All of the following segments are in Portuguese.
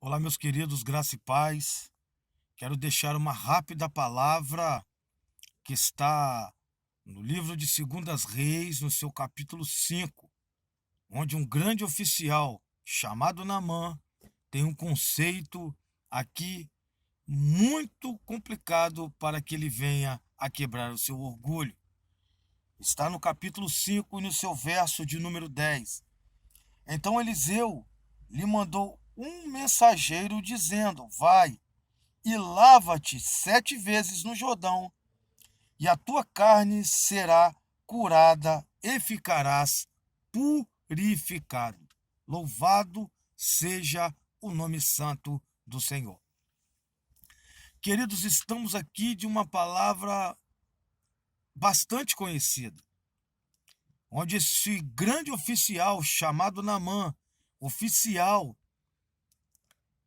Olá, meus queridos, graça e paz. Quero deixar uma rápida palavra que está no livro de Segundas Reis, no seu capítulo 5, onde um grande oficial chamado Naamã tem um conceito aqui muito complicado para que ele venha a quebrar o seu orgulho. Está no capítulo 5 e no seu verso de número 10. Então Eliseu lhe mandou um mensageiro dizendo: Vai e lava-te 7 vezes no Jordão, e a tua carne será curada e ficarás purificado. Louvado seja o nome santo do Senhor. Queridos, estamos aqui de uma palavra bastante conhecida, onde esse grande oficial chamado Naamã, oficial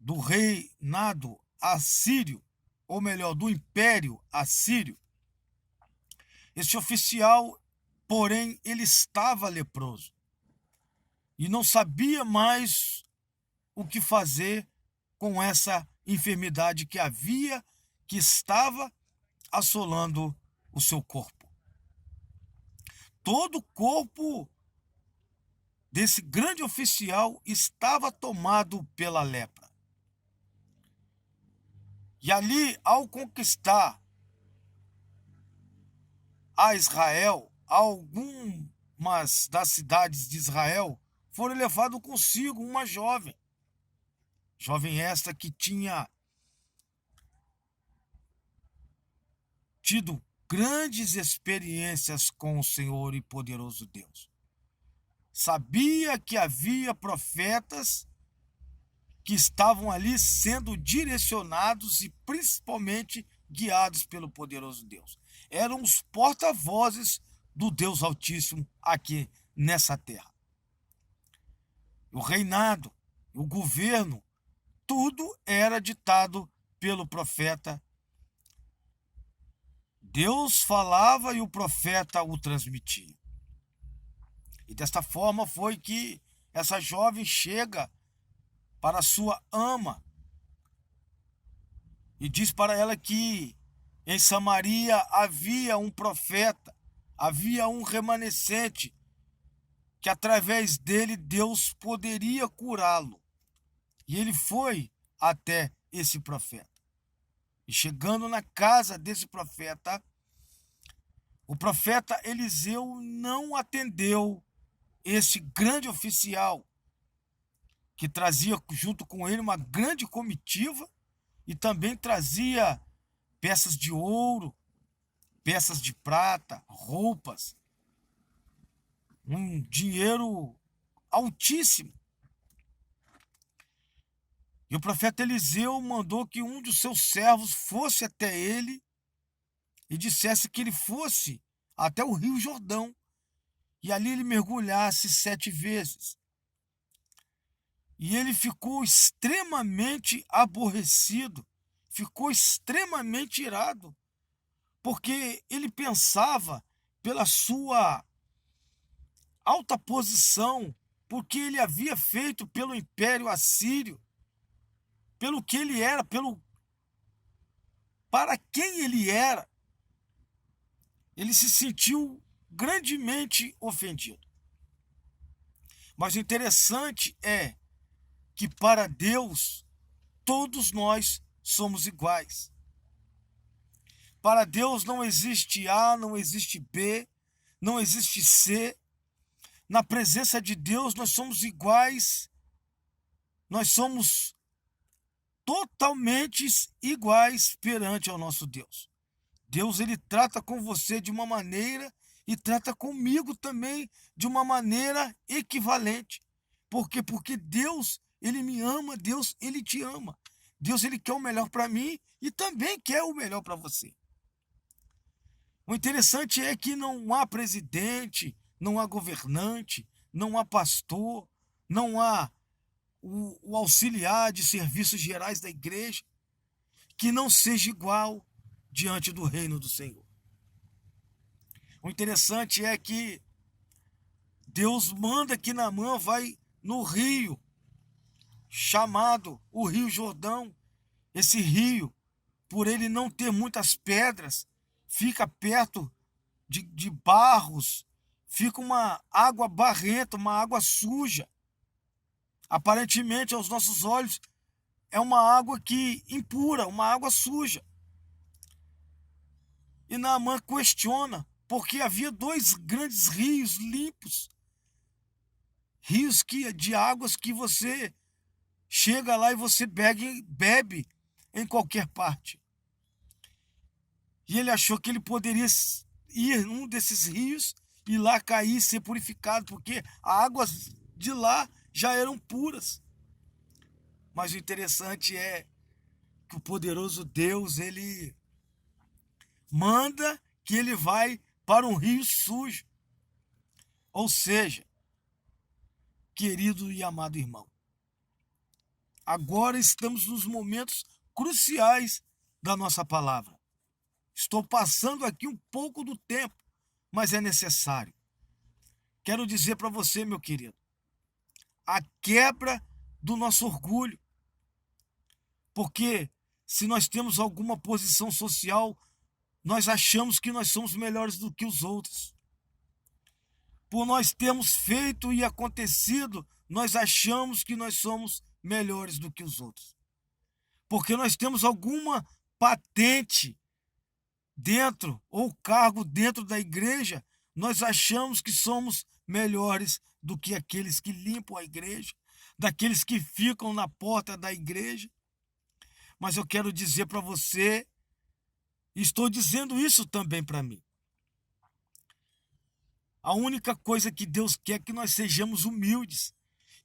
do reinado assírio, ou melhor, do império assírio, esse oficial, porém, ele estava leproso e não sabia mais o que fazer com essa enfermidade que estava assolando o seu corpo. Todo o corpo desse grande oficial estava tomado pela lepra. E ali, ao conquistar a Israel, algumas das cidades de Israel foram levado consigo uma jovem. Jovem esta que tinha tido grandes experiências com o Senhor e poderoso Deus. Sabia que havia profetas que estavam ali sendo direcionados e principalmente guiados pelo poderoso Deus. Eram os porta-vozes do Deus Altíssimo aqui nessa terra. O reinado, o governo, tudo era ditado pelo profeta. Deus falava e o profeta o transmitia. E desta forma foi que essa jovem chega para sua ama e diz para ela que em Samaria havia um profeta, havia um remanescente, que através dele Deus poderia curá-lo. E ele foi até esse profeta. E chegando na casa desse profeta, o profeta Eliseu não atendeu esse grande oficial, que trazia junto com ele uma grande comitiva e também trazia peças de ouro, peças de prata, roupas, um dinheiro altíssimo. E o profeta Eliseu mandou que um dos seus servos fosse até ele e dissesse que ele fosse até o Rio Jordão e ali ele mergulhasse 7 vezes. E ele ficou extremamente aborrecido, ficou extremamente irado, porque ele pensava, pela sua alta posição, porque ele havia feito pelo Império Assírio, pelo que ele era, para quem ele era, ele se sentiu grandemente ofendido. Mas o interessante é que para Deus todos nós somos iguais. Para Deus não existe A, não existe B, não existe C. Na presença de Deus nós somos iguais, nós somos totalmente iguais perante ao nosso Deus. Deus, ele trata com você de uma maneira e trata comigo também de uma maneira equivalente. Por quê? Porque Deus, ele me ama, Deus, ele te ama. Deus, ele quer o melhor para mim e também quer o melhor para você. O interessante é que não há presidente, não há governante, não há pastor, não há o auxiliar de serviços gerais da igreja que não seja igual diante do reino do Senhor. O interessante é que Deus manda que Naamã vai no rio chamado o Rio Jordão. Esse rio, por ele não ter muitas pedras, fica perto de barros, fica uma água barrenta, uma água suja. Aparentemente, aos nossos olhos, é uma água que impura, uma água suja. E Naamã questiona, porque havia dois grandes rios limpos, rios de águas que você chega lá e você bebe em qualquer parte. E ele achou que ele poderia ir num desses rios e lá cair e ser purificado, porque as águas de lá já eram puras. Mas o interessante é que o poderoso Deus, ele manda que ele vai para um rio sujo. Ou seja, querido e amado irmão, agora estamos nos momentos cruciais da nossa palavra. Estou passando aqui um pouco do tempo, mas é necessário. Quero dizer para você, meu querido, a quebra do nosso orgulho. Porque se nós temos alguma posição social, nós achamos que nós somos melhores do que os outros. Por nós termos feito e acontecido, nós achamos que nós somos melhores do que os outros. Porque nós temos alguma patente dentro ou cargo dentro da igreja, nós achamos que somos melhores do que aqueles que limpam a igreja, daqueles que ficam na porta da igreja. Mas eu quero dizer para você, e estou dizendo isso também para mim, a única coisa que Deus quer é que nós sejamos humildes,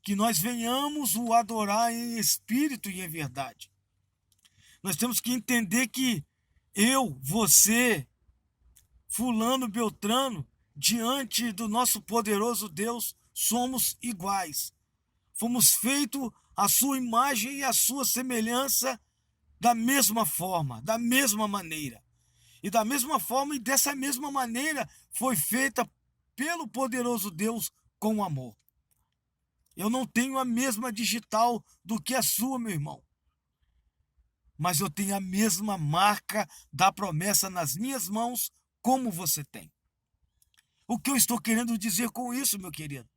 que nós venhamos o adorar em espírito e em verdade. Nós temos que entender que eu, você, fulano, beltrano, diante do nosso poderoso Deus, somos iguais. Fomos feitos à sua imagem e à sua semelhança da mesma forma, da mesma maneira. E da mesma forma e dessa mesma maneira foi feita pelo poderoso Deus com amor. Eu não tenho a mesma digital do que a sua, meu irmão. Mas eu tenho a mesma marca da promessa nas minhas mãos, como você tem. O que eu estou querendo dizer com isso, meu querido?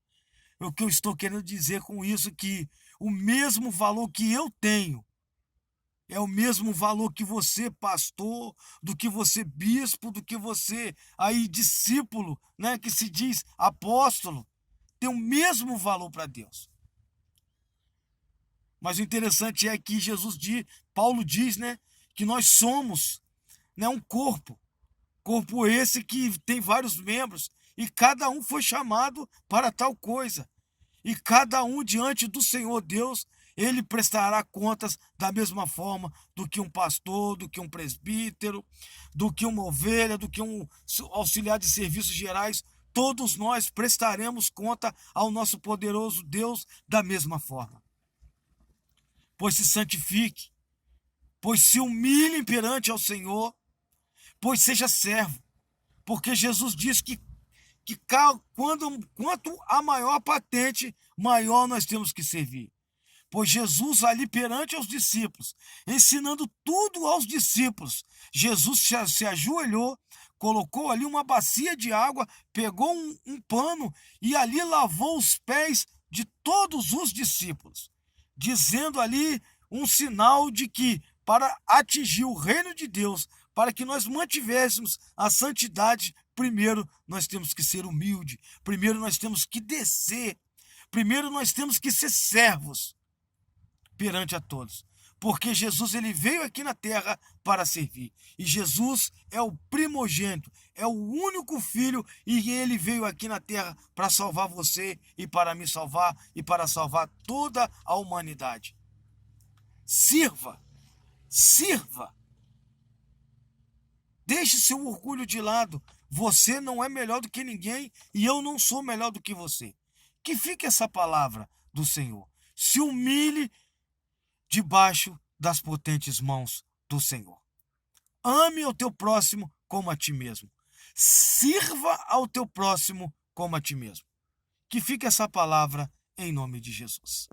O que eu estou querendo dizer com isso é que o mesmo valor que eu tenho é o mesmo valor que você, pastor, do que você, bispo, do que você, aí, discípulo, né, que se diz apóstolo, tem o mesmo valor para Deus. Mas o interessante é que Paulo diz, né, que nós somos, né, um corpo. Corpo esse que tem vários membros e cada um foi chamado para tal coisa. E cada um diante do Senhor Deus, ele prestará contas da mesma forma do que um pastor, do que um presbítero, do que uma ovelha, do que um auxiliar de serviços gerais. Todos nós prestaremos conta ao nosso poderoso Deus da mesma forma. Pois se santifique, pois se humilhe perante ao Senhor, pois seja servo. Porque Jesus diz que quanto a maior patente, maior nós temos que servir. Pois Jesus ali perante os discípulos, ensinando tudo aos discípulos, Jesus se ajoelhou, colocou ali uma bacia de água, pegou um pano e ali lavou os pés de todos os discípulos, dizendo ali um sinal de que para atingir o reino de Deus, para que nós mantivéssemos a santidade, primeiro nós temos que ser humilde, primeiro nós temos que descer, primeiro nós temos que ser servos perante a todos. Porque Jesus ele veio aqui na terra para servir. E Jesus é o primogênito, é o único filho e ele veio aqui na terra para salvar você e para me salvar e para salvar toda a humanidade. Sirva, sirva. Deixe seu orgulho de lado. Você não é melhor do que ninguém e eu não sou melhor do que você. Que fique essa palavra do Senhor. Se humilhe debaixo das potentes mãos do Senhor. Ame o teu próximo como a ti mesmo. Sirva ao teu próximo como a ti mesmo. Que fique essa palavra em nome de Jesus.